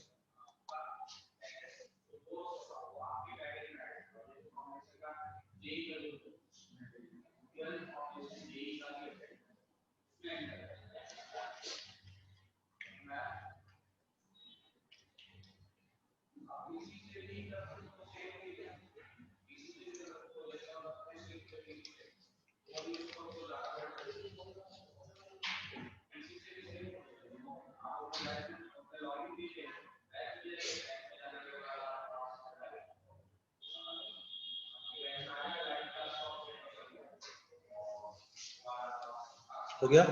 A: हो गया?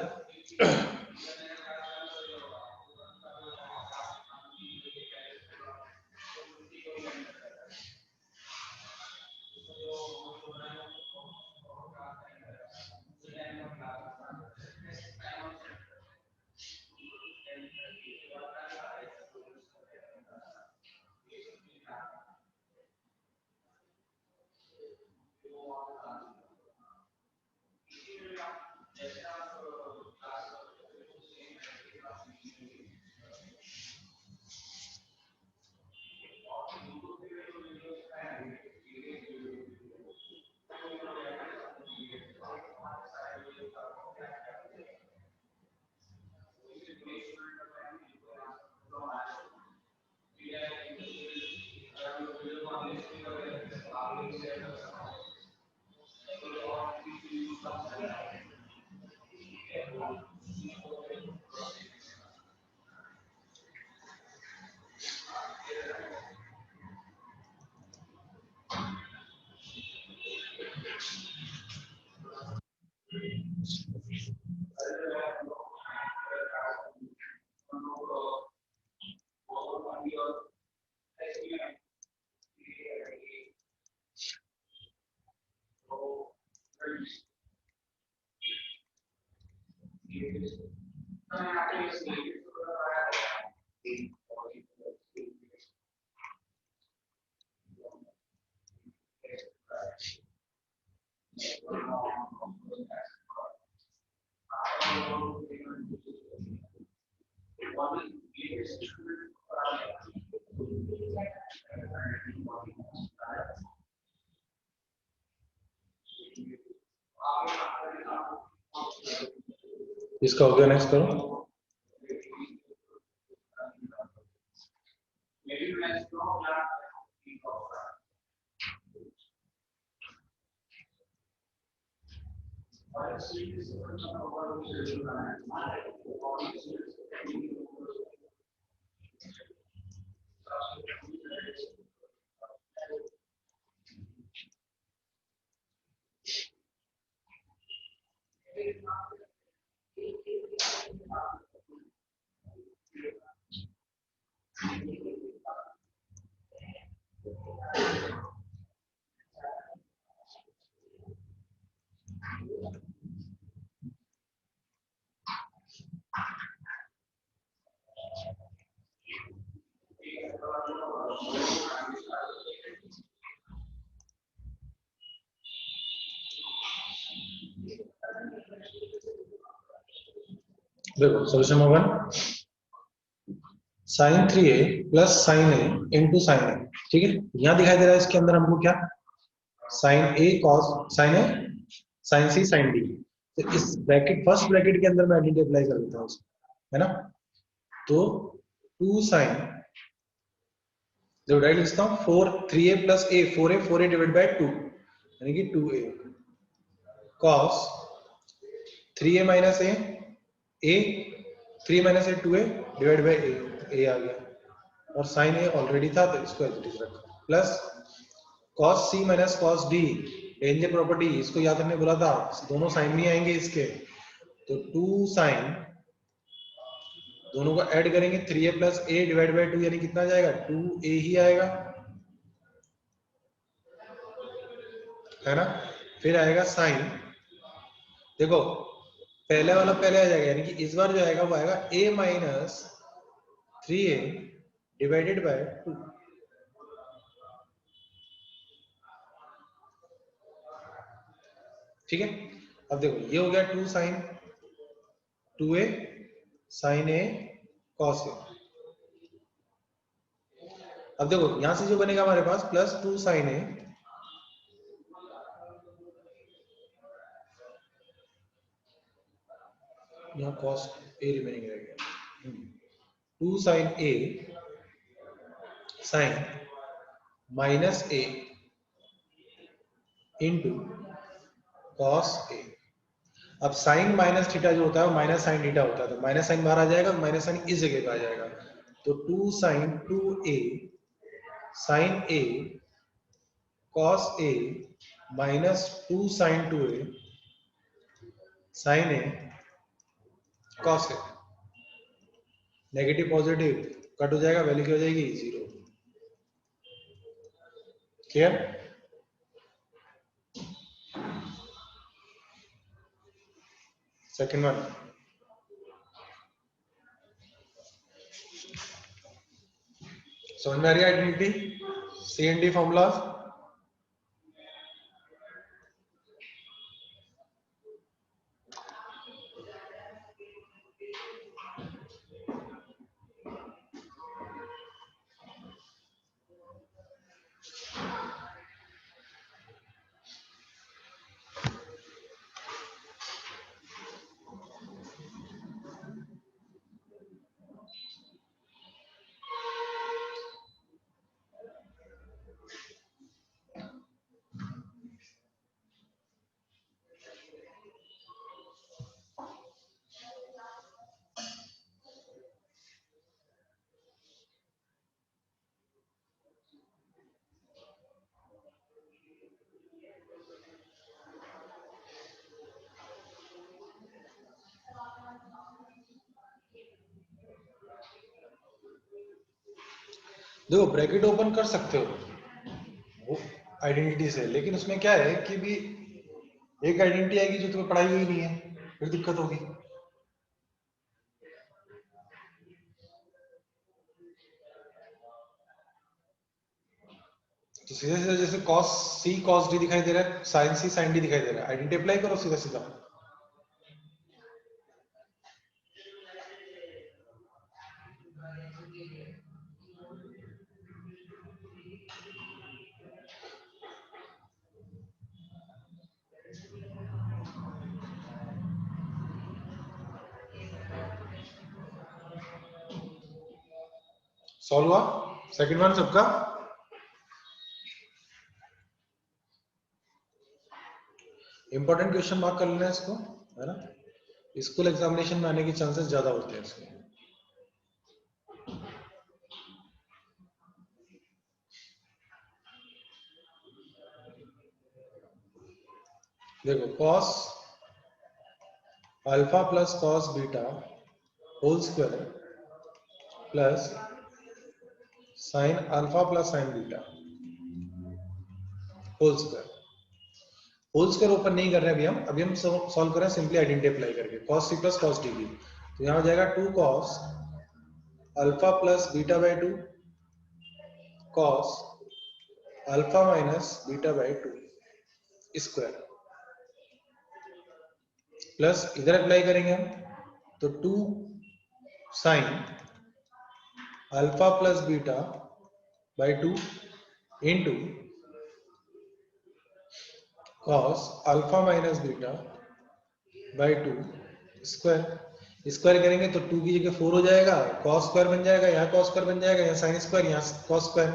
A: इसका हो गया, नेक्स्ट करो। देखो solution number 1, sine 3a plus sine A into sine A. ठीक है, यहां दिखाई दे रहा है इसके अंदर हमको क्या, sign A cos sine A sign C sign D. तो इस ब्रैकेट फर्स्ट ब्रैकेट के अंदर मैं आइडेंटिटी अप्लाई कर देता हूँ, है ना। तो 2 साइन, जो डायरेक्ट लिखता हूँ 3a plus A 4a divide by 2 यानी कि 2a cos 3a minus A 3 minus A 2a divide by A आ गया, और साइन ए ऑलरेडी था तो इसको एज इट इज रखा, plus cos c minus cos d danger property, इसको याद रखने बोला था, दोनों साइन भी आएंगे इसके, तो 2 साइन, दोनों को ऐड करेंगे 3a plus A divide by 2 यानी कितना जाएगा, 2a ही आएगा, है ना। फिर आएगा साइन, देखो पहले वाला पहले आ जाएगा, यानी कि इस बार जो आएगा वो आएगा a minus 3a divided by 2। ठीक है, अब देखो ये हो गया 2 sign 2a sign A cos ए। अब देखो यहां से जो बनेगा हमारे पास प्लस 2 साइन ए, यहाँ कॉस ए रिमेनिंग रह गया, 2 sine A sign minus A into cos A. अब साइन माइनस थीटा जो होता है वो माइनस साइन थीटा होता है, तो माइनस साइन बाहर आ जाएगा, माइनस साइन इस जगह पे आ जाएगा, तो 2 sign 2a sign A cos A minus 2 sign 2a sign A cos A. Negative positive cut हो जाएगा, वैल्यू क्या हो जाएगी 0। क्लियर। सेकंड वन, समझ में आ रही है identity c and d formulas. देखो ब्रैकेट ओपन कर सकते हो आइडेंटिटी से, लेकिन उसमें क्या है कि भी एक आइडेंटिटी आएगी जो तुम्हें पढ़ाई हुई नहीं है, फिर दिक्कत होगी। तो सीधे सीधे जैसे cos c cos d दिखाई दे रहा है, sin c sin d दिखाई दे रहा है, आइडेंटिटी अप्लाई करो सीधा सीधा। सॉल्व हुआ सेकंड वन सबका। इंपॉर्टेंट क्वेश्चन मार्क कर लेना इसको, है ना। स्कूल एग्जामिनेशन में आने के चांसेस ज्यादा होते हैं इसमें। देखो cos alpha plus cos beta whole square plus sine alpha plus sine beta whole square. Whole square open नहीं कर रहे अभी हम सॉल्व कर रहे हैं सिंपली आइडेंटिटी अप्लाई करके, cos c plus cos d b. तो यहाँ हो जाएगा 2 cos alpha plus beta by 2 cos alpha minus beta by 2 square plus इधर अप्लाई करेंगे हम तो 2 sine alpha plus beta by 2 into cos alpha minus beta by 2 square. Square करेंगे तो 2 की जगह 4 हो जाएगा, कॉस स्क्वायर बन जाएगा, यहाँ कॉस स्क्वायर बन जाएगा, यहाँ साइन स्क्वायर, यहाँ कॉस स्क्वायर।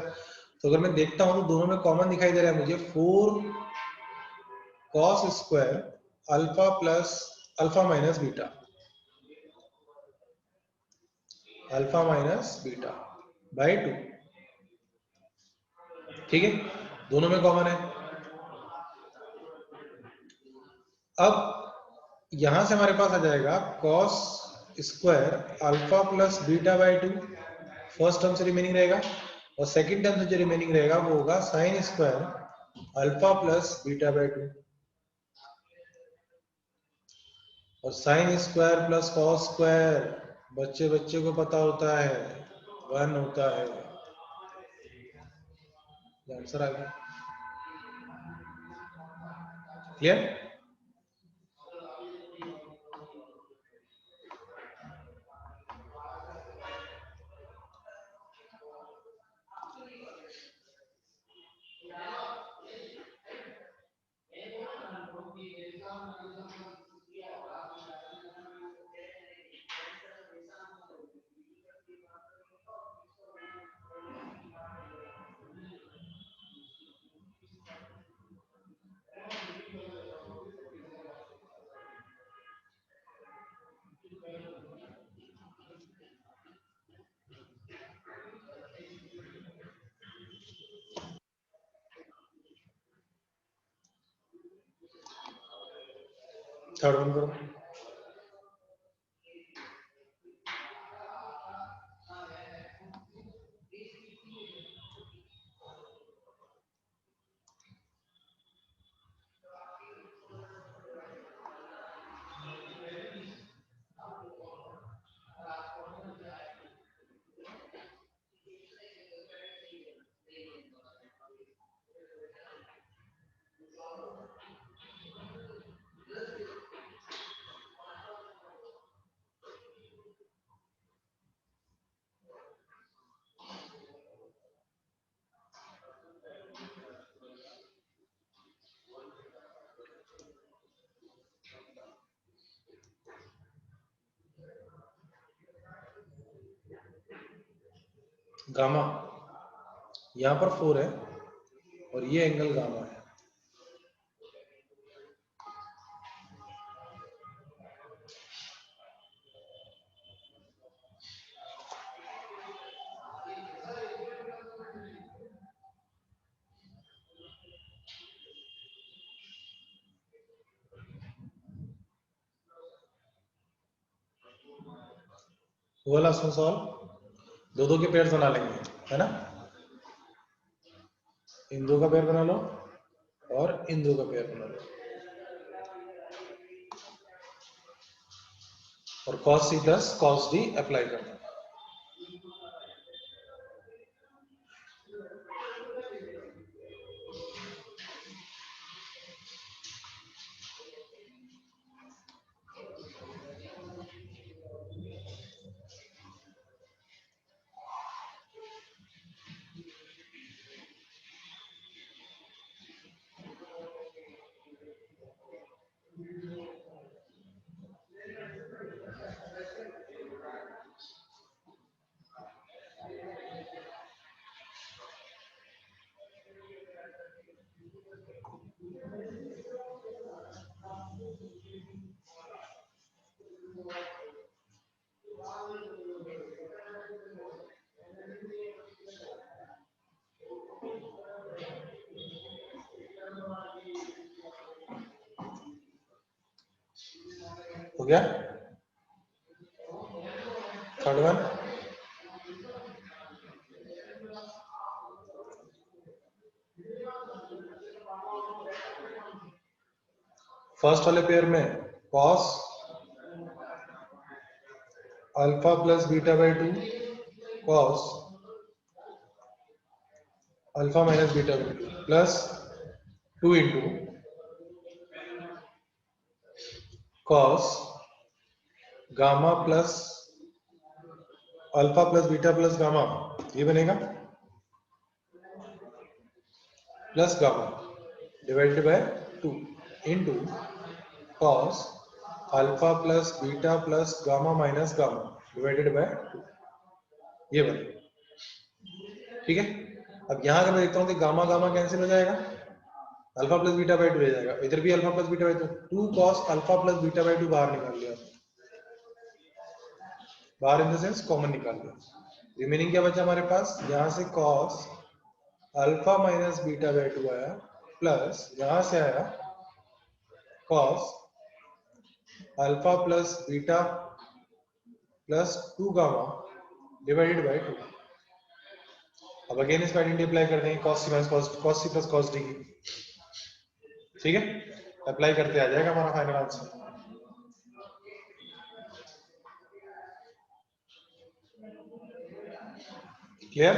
A: तो अगर मैं देखता हूं तो दोनों में कॉमन दिखाई दे रहा है मुझे 4 cos square alpha plus alpha minus beta, alpha minus beta by 2। ठीक है, दोनों में कॉमन है। अब यहां से हमारे पास आ जाएगा cos square alpha plus beta by 2, first term से रिमेनिंग रहेगा, और सेकंड टर्म से जो रिमेनिंग रहेगा वो होगा sine square alpha plus beta by 2, और sine square plus cos square बच्चे बच्चे को पता होता है 1 होता है। आंसर आ गया, क्लियर। थर्ड वन करो। गामा यहाँ पर 4 है और ये एंगल गामा है। वो वाला सॉल्व दो दो के पेयर बना लेंगे, है ना। इन दो का पेयर बना लो और इन दो का पेयर बना लो, और cos c plus cos d apply करना। गया? थर्ड वन फर्स्ट वाले पेयर में cos alpha plus beta by 2 cos alpha minus beta by 2 plus 2 into cos gamma plus alpha plus beta plus gamma, ये बनेगा plus gamma divided by 2 into cos alpha plus beta plus gamma minus gamma divided by 2, ये बनेगा। ठीक है, अब यहां अगर मैं देखता हूं कि गामा गामा कैंसिल हो जाएगा, अल्फा प्लस बीटा बाई 2 हो जाएगा, इधर भी alpha plus beta by 2, 2 cos alpha plus beta by 2 बाहर निकाल लिया, बाहर इन द सेंस कॉमन निकाल लिया। रिमेनिंग क्या बचा हमारे पास, यहां से cos alpha minus beta by 2 आया, प्लस यहां से आया cos alpha plus beta plus 2 gamma divided by 2। अब अगेन इस आइडेंटिटी अप्लाई कर देंगे, cos C minus cos C plus cos D की। ठीक है, अप्लाई करते आ जाएगा हमारा फाइनल आंसर। क्लियर?